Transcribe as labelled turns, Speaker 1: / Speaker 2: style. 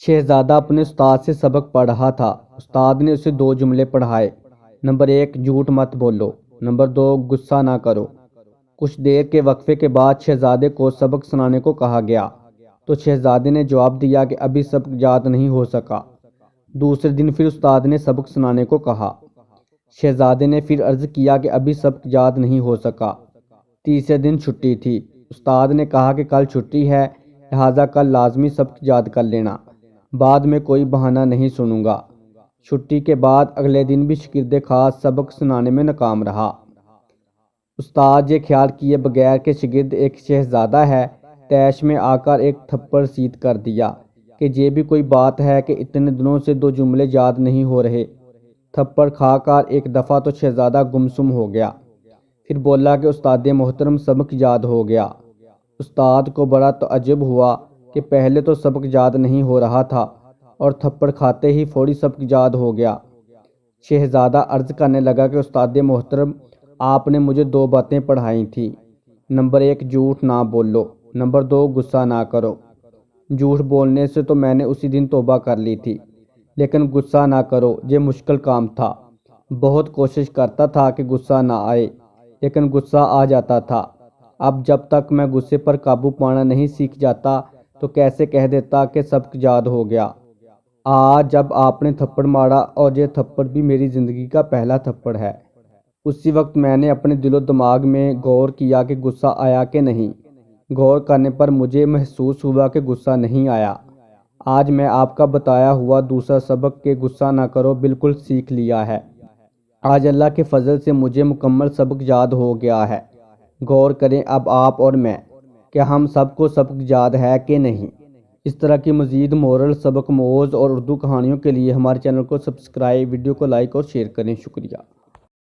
Speaker 1: شہزادہ اپنے استاد سے سبق پڑھ رہا تھا۔ استاد نے اسے 2 جملے پڑھائے۔ نمبر 1 جھوٹ مت بولو۔ نمبر 2 غصہ نہ کرو۔ کچھ دیر کے وقفے کے بعد شہزادے کو سبق سنانے کو کہا گیا تو شہزادے نے جواب دیا کہ ابھی سبق یاد نہیں ہو سکا۔ دوسرے دن پھر استاد نے سبق سنانے کو کہا۔ شہزادے نے پھر عرض کیا کہ ابھی سبق یاد نہیں ہو سکا۔ تیسرے دن چھٹی تھی۔ استاد نے کہا کہ کل چھٹی ہے، لہٰذا کل لازمی سبق یاد کر لینا، بعد میں کوئی بہانہ نہیں سنوں گا۔ چھٹی کے بعد اگلے دن بھی شاگرد خاص سبق سنانے میں ناکام رہا۔ استاد یہ خیال کیے بغیر کہ شاگرد ایک شہزادہ ہے، طیش میں آ کر ایک تھپڑ رسید کر دیا کہ یہ بھی کوئی بات ہے کہ اتنے دنوں سے 2 جملے یاد نہیں ہو رہے۔ تھپڑ کھا کر ایک دفعہ تو شہزادہ گمسم ہو گیا، پھر بولا کہ استاد محترم سبق یاد ہو گیا۔ استاد کو بڑا تعجب ہوا کہ پہلے تو سبق یاد نہیں ہو رہا تھا اور تھپڑ کھاتے ہی فوری سبق یاد ہو گیا۔ شہزادہ عرض کرنے لگا کہ استاد محترم، آپ نے مجھے 2 باتیں پڑھائی تھیں۔ نمبر 1 جھوٹ نہ بولو۔ نمبر 2 غصہ نہ کرو۔ جھوٹ بولنے سے تو میں نے اسی دن توبہ کر لی تھی، لیکن غصہ نہ کرو یہ مشکل کام تھا۔ بہت کوشش کرتا تھا کہ غصہ نہ آئے، لیکن غصہ آ جاتا تھا۔ اب جب تک میں غصے پر قابو پانا نہیں سیکھ جاتا تو کیسے کہہ دیتا کہ سبق یاد ہو گیا۔ آج جب آپ نے تھپڑ مارا، اور یہ تھپڑ بھی میری زندگی کا پہلا تھپڑ ہے، اسی وقت میں نے اپنے دل و دماغ میں غور کیا کہ غصہ آیا کہ نہیں۔ غور کرنے پر مجھے محسوس ہوا کہ غصہ نہیں آیا۔ آج میں آپ کا بتایا ہوا دوسرا سبق کہ غصہ نہ کرو بالکل سیکھ لیا ہے۔ آج اللہ کے فضل سے مجھے مکمل سبق یاد ہو گیا ہے۔ غور کریں اب آپ اور میں کہ ہم سب کو سبق یاد ہے کہ نہیں۔ اس طرح کی مزید مورل، سبق موز اور اردو کہانیوں کے لیے ہمارے چینل کو سبسکرائب، ویڈیو کو لائک اور شیئر کریں۔ شکریہ۔